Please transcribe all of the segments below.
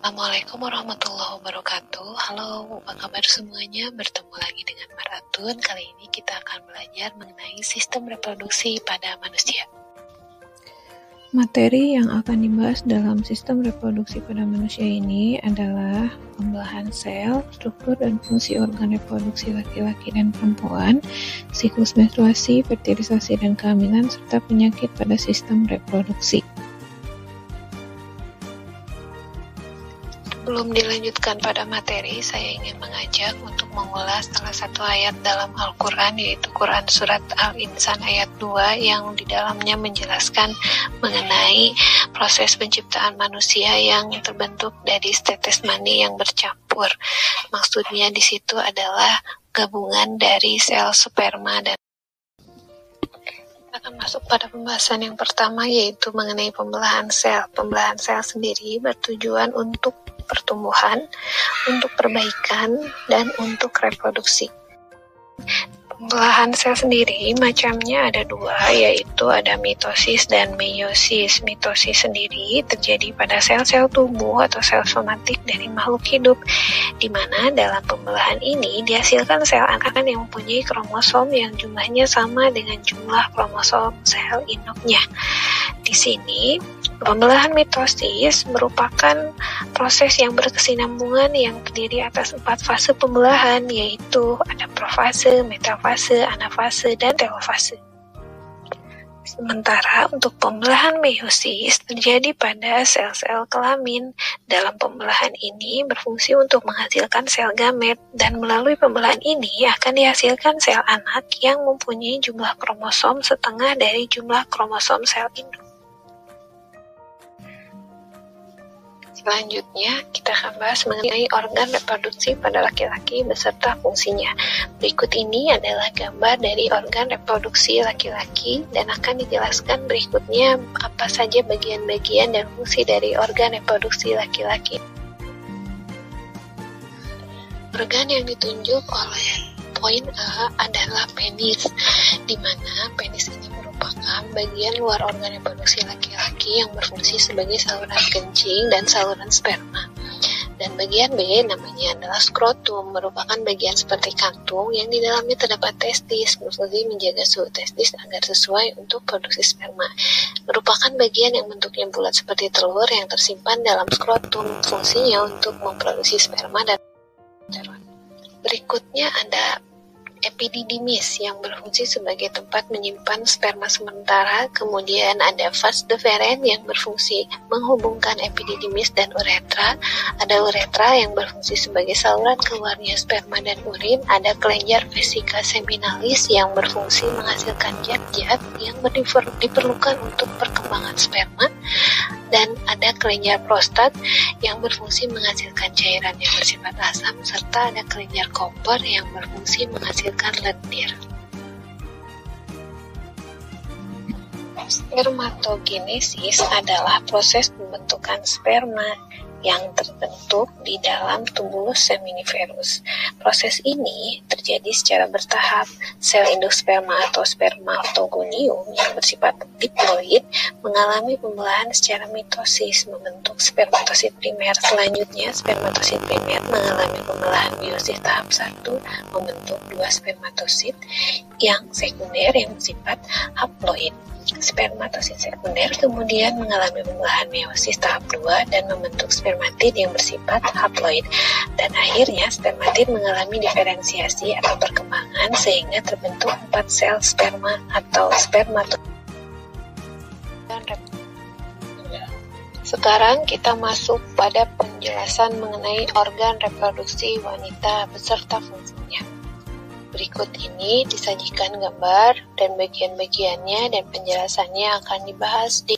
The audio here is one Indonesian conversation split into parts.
Assalamualaikum warahmatullahi wabarakatuh. Halo, apa kabar semuanya? Bertemu lagi dengan Maratun. Kali ini kita akan belajar mengenai sistem reproduksi pada manusia. Materi yang akan dibahas dalam sistem reproduksi pada manusia ini adalah pembelahan sel, struktur dan fungsi organ reproduksi laki-laki dan perempuan, siklus menstruasi, fertilisasi dan kehamilan, serta penyakit pada sistem reproduksi. Sebelum dilanjutkan pada materi, saya ingin mengajak untuk mengulas salah satu ayat dalam Al-Quran, yaitu Quran Surat Al-Insan ayat 2, yang di dalamnya menjelaskan mengenai proses penciptaan manusia yang terbentuk dari tetes mani yang bercampur. Maksudnya di situ adalah gabungan dari sel sperma dan akan masuk pada pembahasan yang pertama, yaitu mengenai pembelahan sel. Pembelahan sel sendiri bertujuan untuk pertumbuhan, untuk perbaikan, dan untuk reproduksi. Pembelahan sel sendiri macamnya ada dua, yaitu ada mitosis dan meiosis. Mitosis sendiri terjadi pada sel-sel tubuh atau sel somatik dari makhluk hidup, di mana dalam pembelahan ini dihasilkan sel anak yang mempunyai kromosom yang jumlahnya sama dengan jumlah kromosom sel induknya. Di sini, pembelahan mitosis merupakan proses yang berkesinambungan yang terdiri atas 4 fase pembelahan, yaitu ada profase, metafase, anafase, dan telofase. Sementara untuk pembelahan meiosis terjadi pada sel-sel kelamin. Dalam pembelahan ini berfungsi untuk menghasilkan sel gamet, dan melalui pembelahan ini akan dihasilkan sel anak yang mempunyai jumlah kromosom setengah dari jumlah kromosom sel induk. Selanjutnya, kita akan bahas mengenai organ reproduksi pada laki-laki beserta fungsinya. Berikut ini adalah gambar dari organ reproduksi laki-laki dan akan dijelaskan berikutnya apa saja bagian-bagian dan fungsi dari organ reproduksi laki-laki. Organ yang ditunjuk oleh poin A adalah penis, di mana penis ini merupakan bagian luar organ reproduksi laki-laki yang berfungsi sebagai saluran kencing dan saluran sperma. Dan bagian B namanya adalah skrotum, merupakan bagian seperti kantung yang di dalamnya terdapat testis, berfungsi menjaga suhu testis agar sesuai untuk produksi sperma. Merupakan bagian yang bentuknya bulat seperti telur yang tersimpan dalam skrotum, fungsinya untuk memproduksi sperma dan testosteron. Berikutnya ada epididymis yang berfungsi sebagai tempat menyimpan sperma sementara. Kemudian ada vas deferens yang berfungsi menghubungkan epididymis dan uretra. Ada uretra yang berfungsi sebagai saluran keluarnya sperma dan urin. Ada kelenjar vesica seminalis yang berfungsi menghasilkan zat-zat yang diperlukan untuk perkembangan sperma. Dan ada kelenjar prostat yang berfungsi menghasilkan cairan yang bersifat asam, serta ada kelenjar Koper yang berfungsi menghasilkan lendir. Spermatogenesis adalah proses pembentukan sperma yang terbentuk di dalam tumulus seminiferus. Proses ini terjadi secara bertahap. Sel induk sperma atau spermatogonium yang bersifat diploid mengalami pembelahan secara mitosis membentuk spermatosit primer. Selanjutnya, spermatosit primer mengalami pembelahan meiosis tahap 1 membentuk 2 spermatosit yang sekunder yang bersifat haploid. Spermatosit sekunder kemudian mengalami pembelahan meiosis tahap 2 dan membentuk spermatid yang bersifat haploid. Dan akhirnya spermatid mengalami diferensiasi atau perkembangan sehingga terbentuk 4 sel sperma atau spermatosit. Sekarang kita masuk pada penjelasan mengenai organ reproduksi wanita beserta fungsinya. Berikut ini disajikan gambar dan bagian-bagiannya dan penjelasannya akan dibahas di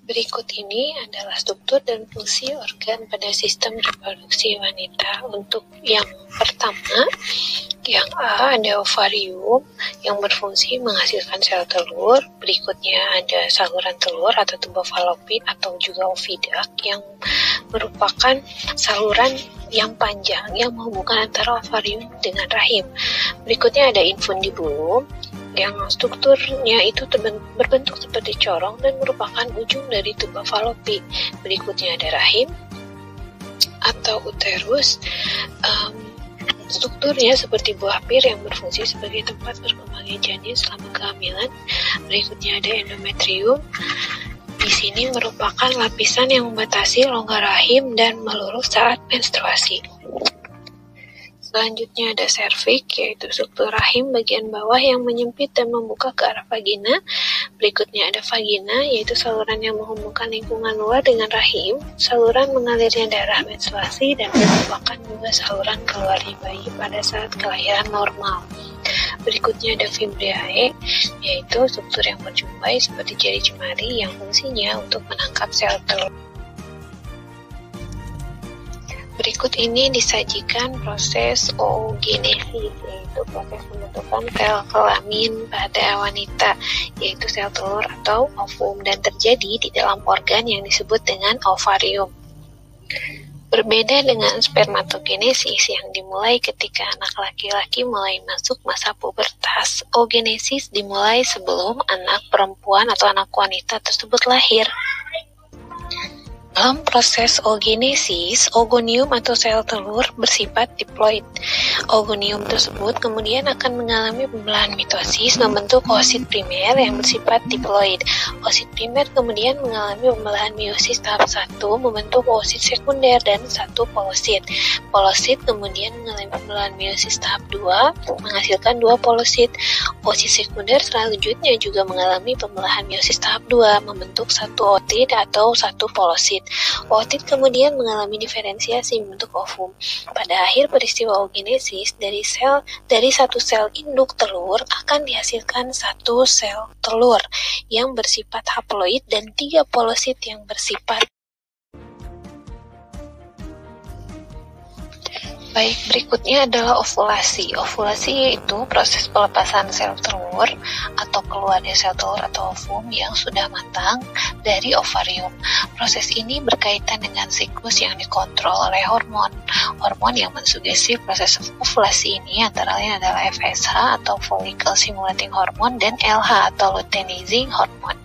berikut ini adalah struktur dan fungsi organ pada sistem reproduksi wanita. Untuk yang pertama, yang A ada ovarium yang berfungsi menghasilkan sel telur. Berikutnya ada saluran telur atau tuba falopin atau juga ovidak yang merupakan saluran yang panjang yang menghubungkan antara ovarium dengan rahim. Berikutnya ada infundibulum yang strukturnya itu berbentuk seperti corong dan merupakan ujung dari tuba falopi. Berikutnya ada rahim atau uterus. Strukturnya seperti buah pir yang berfungsi sebagai tempat berkembangnya janin selama kehamilan. Berikutnya ada endometrium. Di sini merupakan lapisan yang membatasi rongga rahim dan melurus saat menstruasi. Selanjutnya ada serviks, yaitu struktur rahim bagian bawah yang menyempit dan membuka ke arah vagina. Berikutnya ada vagina, yaitu saluran yang menghubungkan lingkungan luar dengan rahim, saluran mengalirnya darah menstruasi, dan merupakan juga saluran keluarnya bayi pada saat kelahiran normal. Berikutnya ada fimbriae, yaitu struktur yang berjumpai seperti jari jemari yang fungsinya untuk menangkap sel telur. Berikut ini disajikan proses oogenesis, yaitu proses pembentukan sel kelamin pada wanita, yaitu sel telur atau ovum, dan terjadi di dalam organ yang disebut dengan ovarium. Berbeda dengan spermatogenesis yang dimulai ketika anak laki-laki mulai masuk masa pubertas, oogenesis dimulai sebelum anak perempuan atau anak wanita tersebut lahir. Dalam proses oogenesis, oogonium atau sel telur bersifat diploid. Oogonium tersebut kemudian akan mengalami pembelahan mitosis membentuk oosit primer yang bersifat diploid. Oosit primer kemudian mengalami pembelahan meiosis tahap 1 membentuk oosit sekunder dan satu polosit. Polosit kemudian mengalami pembelahan meiosis tahap 2 menghasilkan dua polosit. Oosit sekunder selanjutnya juga mengalami pembelahan meiosis tahap 2 membentuk satu ootit atau satu polosit. Ootit kemudian mengalami diferensiasi membentuk ovum. Pada akhir peristiwa oogenesis, dari satu sel induk telur akan dihasilkan satu sel telur yang bersifat haploid dan 3 polosit yang bersifat. Baik, berikutnya adalah ovulasi. Ovulasi yaitu proses pelepasan sel telur atau keluarnya sel telur atau ovum yang sudah matang dari ovarium. Proses ini berkaitan dengan siklus yang dikontrol oleh hormon. Hormon yang mensugesti proses ovulasi ini antara lain adalah FSH atau follicle stimulating hormone dan LH atau luteinizing hormone.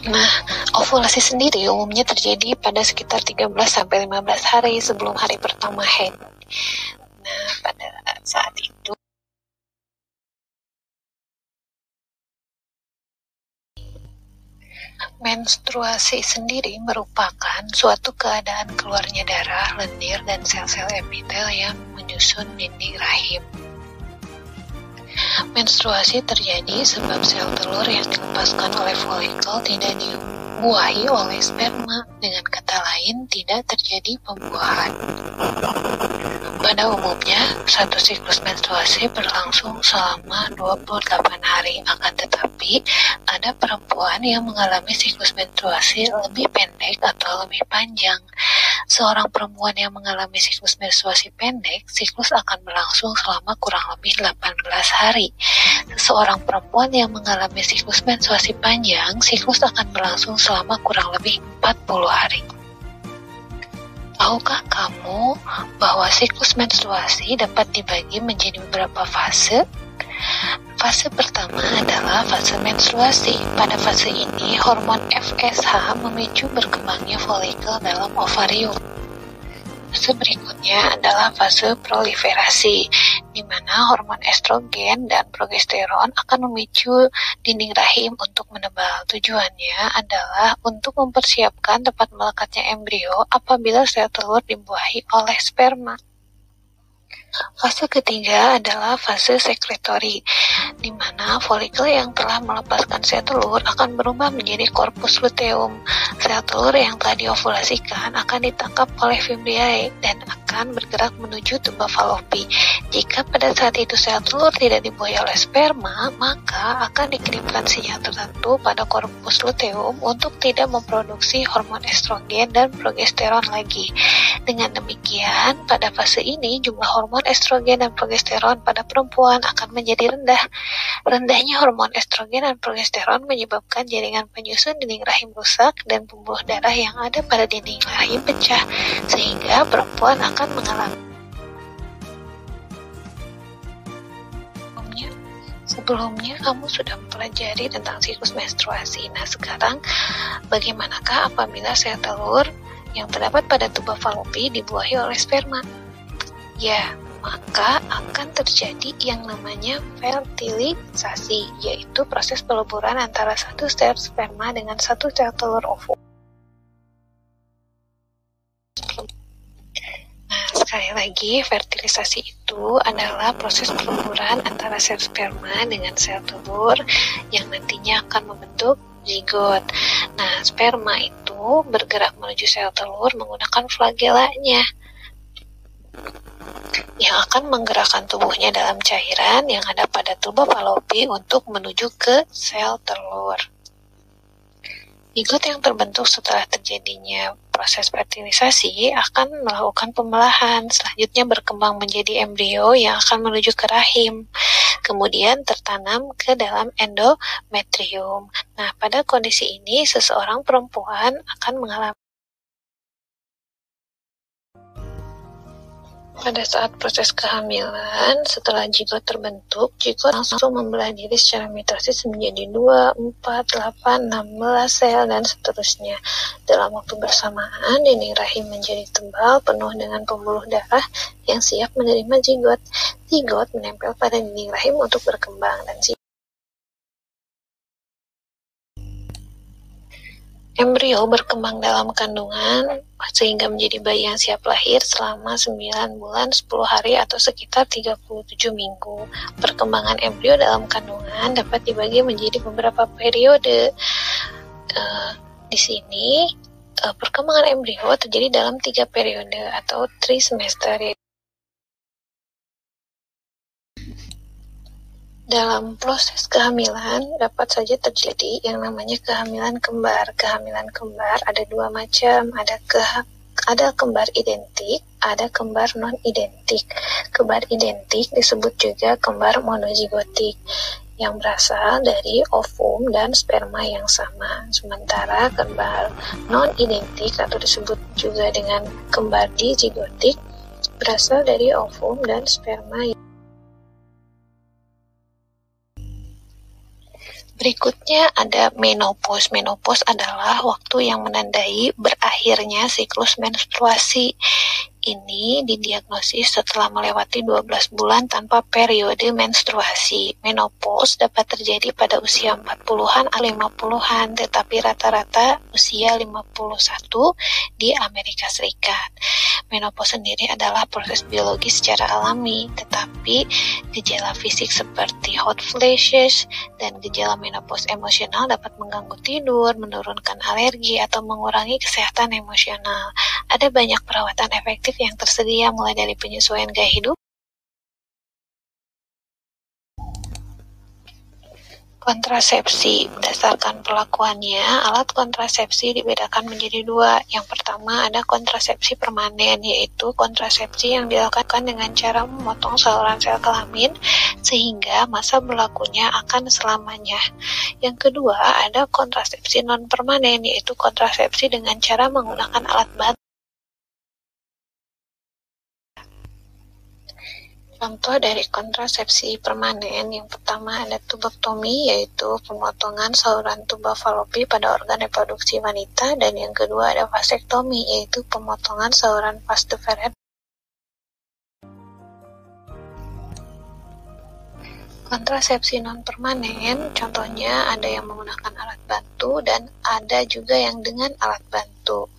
Nah, ovulasi sendiri umumnya terjadi pada sekitar 13-15 hari sebelum hari pertama haid. Nah, pada saat itu menstruasi sendiri merupakan suatu keadaan keluarnya darah, lendir, dan sel-sel epitel yang menyusun dinding rahim. Menstruasi terjadi sebab sel telur yang dilepaskan oleh folikel tidak dibuahi oleh sperma. Dengan kata lain, tidak terjadi pembuahan. Pada umumnya, satu siklus menstruasi berlangsung selama 28 hari. Akan tetapi, ada perempuan yang mengalami siklus menstruasi lebih pendek atau lebih panjang. Seorang perempuan yang mengalami siklus menstruasi pendek, siklus akan berlangsung selama kurang lebih 18 hari. Seseorang perempuan yang mengalami siklus menstruasi panjang, siklus akan berlangsung selama kurang lebih 40 hari. Tahukah kamu bahwa siklus menstruasi dapat dibagi menjadi beberapa fase? Fase pertama adalah fase menstruasi. Pada fase ini, hormon FSH memicu berkembangnya folikel dalam ovarium. Fase berikutnya adalah fase proliferasi, di mana hormon estrogen dan progesteron akan memicu dinding rahim untuk menebal. Tujuannya adalah untuk mempersiapkan tempat melekatnya embrio apabila sel telur dibuahi oleh sperma. Fase ketiga adalah fase sekretori, di mana folikel yang telah melepaskan sel telur akan berubah menjadi korpus luteum. Sel telur yang telah diovulasikan akan ditangkap oleh fimbriae dan akan bergerak menuju tuba falopi. Jika pada saat itu sel telur tidak dibuahi oleh sperma, maka akan dikirimkan sinyal tertentu pada korpus luteum untuk tidak memproduksi hormon estrogen dan progesteron lagi. Dengan demikian, pada fase ini jumlah hormon estrogen dan progesteron pada perempuan akan menjadi rendah. Rendahnya hormon estrogen dan progesteron menyebabkan jaringan penyusun dinding rahim rusak dan pembuluh darah yang ada pada dinding rahim pecah, sehingga perempuan akan mengalami Sebelumnya kamu sudah mempelajari tentang siklus menstruasi. Nah, sekarang bagaimanakah apabila sel telur yang terdapat pada tuba Fallopi dibuahi oleh sperma? Ya, maka akan terjadi yang namanya fertilisasi, yaitu proses peleburan antara satu sel sperma dengan satu sel telur ovum. Nah, sekali lagi, fertilisasi itu adalah proses peleburan antara sel sperma dengan sel telur yang nantinya akan membentuk zigot. Nah, sperma itu bergerak menuju sel telur menggunakan flagellanya yang akan menggerakkan tubuhnya dalam cairan yang ada pada tuba Fallopi untuk menuju ke sel telur. Zigot yang terbentuk setelah terjadinya proses fertilisasi akan melakukan pembelahan, selanjutnya berkembang menjadi embrio yang akan menuju ke rahim, kemudian tertanam ke dalam endometrium. Nah, pada kondisi ini, seseorang perempuan akan mengalami pada saat proses kehamilan, setelah zigot terbentuk, zigot langsung membelah diri secara mitosis menjadi 2, 4, 8, 16 sel, dan seterusnya. Dalam waktu bersamaan, dinding rahim menjadi tebal, penuh dengan pembuluh darah yang siap menerima zigot. Zigot menempel pada dinding rahim untuk berkembang, dan embrio berkembang dalam kandungan sehingga menjadi bayi yang siap lahir selama 9 bulan, 10 hari atau sekitar 37 minggu. Perkembangan embrio dalam kandungan dapat dibagi menjadi beberapa periode. Di sini perkembangan embrio terjadi dalam 3 periode atau trimester. Dalam proses kehamilan dapat saja terjadi yang namanya kehamilan kembar. Kehamilan kembar ada 2 macam, ada kembar identik, ada kembar non-identik. Kembar identik disebut juga kembar monozigotik yang berasal dari ovum dan sperma yang sama. Sementara kembar non-identik atau disebut juga dengan kembar dizigotik berasal dari ovum dan sperma. Berikutnya ada menopause. Menopause adalah waktu yang menandai berakhirnya siklus menstruasi. Ini didiagnosis setelah melewati 12 bulan tanpa periode menstruasi. Menopause dapat terjadi pada usia 40-an atau 50-an, tetapi rata-rata usia 51 di Amerika Serikat. Menopause sendiri adalah proses biologis secara alami, tetapi gejala fisik seperti hot flashes dan gejala menopause emosional dapat mengganggu tidur, menurunkan alergi, atau mengurangi kesehatan emosional. Ada banyak perawatan efektif yang tersedia, mulai dari penyesuaian gaya hidup, kontrasepsi. Berdasarkan perlakuannya, alat kontrasepsi dibedakan menjadi 2. Yang pertama ada kontrasepsi permanen, yaitu kontrasepsi yang dilakukan dengan cara memotong saluran sel kelamin sehingga masa berlakunya akan selamanya. Yang kedua ada kontrasepsi non-permanen, yaitu kontrasepsi dengan cara menggunakan alat bantu. Contoh dari kontrasepsi permanen, yang pertama ada tubektomi, yaitu pemotongan saluran tuba Fallopi pada organ reproduksi wanita, dan yang kedua ada vasektomi, yaitu pemotongan saluran vas deferens. Kontrasepsi non-permanen, contohnya ada yang menggunakan alat bantu dan ada juga yang dengan alat bantu.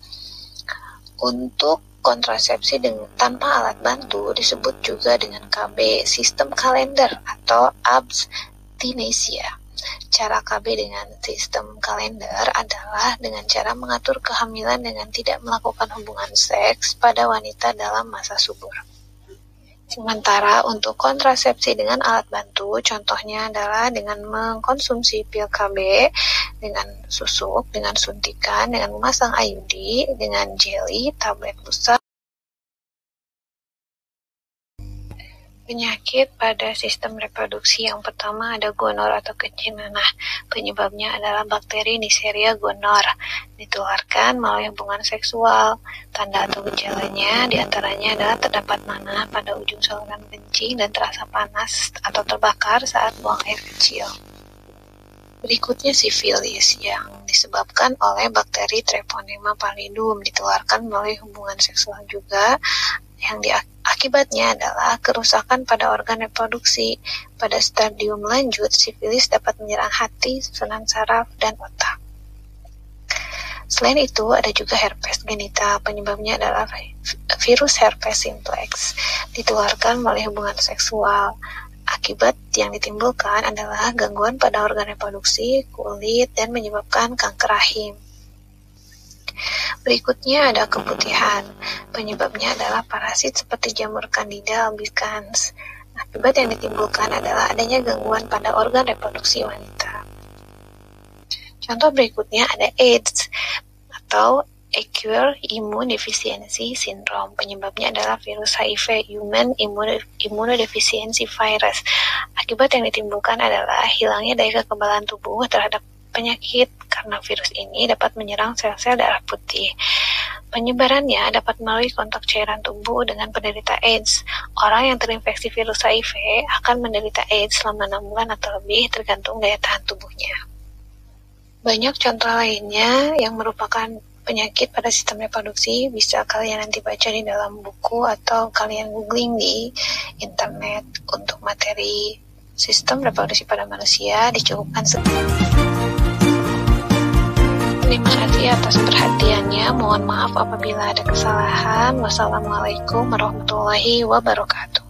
Untuk kontrasepsi tanpa alat bantu disebut juga dengan KB, sistem kalender atau abstinensia. Cara KB dengan sistem kalender adalah dengan cara mengatur kehamilan dengan tidak melakukan hubungan seks pada wanita dalam masa subur. Sementara untuk kontrasepsi dengan alat bantu, contohnya adalah dengan mengkonsumsi pil KB, dengan susuk, dengan suntikan, dengan memasang IUD, dengan jeli, tablet busa. Penyakit pada sistem reproduksi yang pertama ada gonor atau kencing nanah. Penyebabnya adalah bakteri Neisseria gonor. Ditularkan melalui hubungan seksual. Tanda atau gejalanya diantaranya adalah terdapat nanah pada ujung saluran kencing dan terasa panas atau terbakar saat buang air kecil. Berikutnya sifilis yang disebabkan oleh bakteri Treponema pallidum. Ditularkan melalui hubungan seksual juga. Yang akibatnya adalah kerusakan pada organ reproduksi. Pada stadium lanjut, sifilis dapat menyerang hati, susunan saraf, dan otak. Selain itu, ada juga herpes genital. Penyebabnya adalah virus herpes simplex. Ditularkan melalui hubungan seksual. Akibat yang ditimbulkan adalah gangguan pada organ reproduksi, kulit, dan menyebabkan kanker rahim. Berikutnya ada keputihan. Penyebabnya adalah parasit seperti jamur Candida albicans. Akibat yang ditimbulkan adalah adanya gangguan pada organ reproduksi wanita. Contoh berikutnya ada AIDS atau Acquired Immune Deficiency Syndrome. Penyebabnya adalah virus HIV, Human Immunodeficiency Virus. Akibat yang ditimbulkan adalah hilangnya daya kekebalan tubuh terhadap penyakit karena virus ini dapat menyerang sel-sel darah putih. Penyebarannya dapat melalui kontak cairan tubuh dengan penderita AIDS. Orang yang terinfeksi virus HIV akan menderita AIDS selama 6 bulan atau lebih tergantung daya tahan tubuhnya. Banyak contoh lainnya yang merupakan penyakit pada sistem reproduksi bisa kalian nanti baca di dalam buku atau kalian googling di internet. Untuk materi sistem reproduksi pada manusia dicukupkan sekian. Terima kasih atas perhatiannya. Mohon maaf apabila ada kesalahan. Wassalamualaikum warahmatullahi wabarakatuh.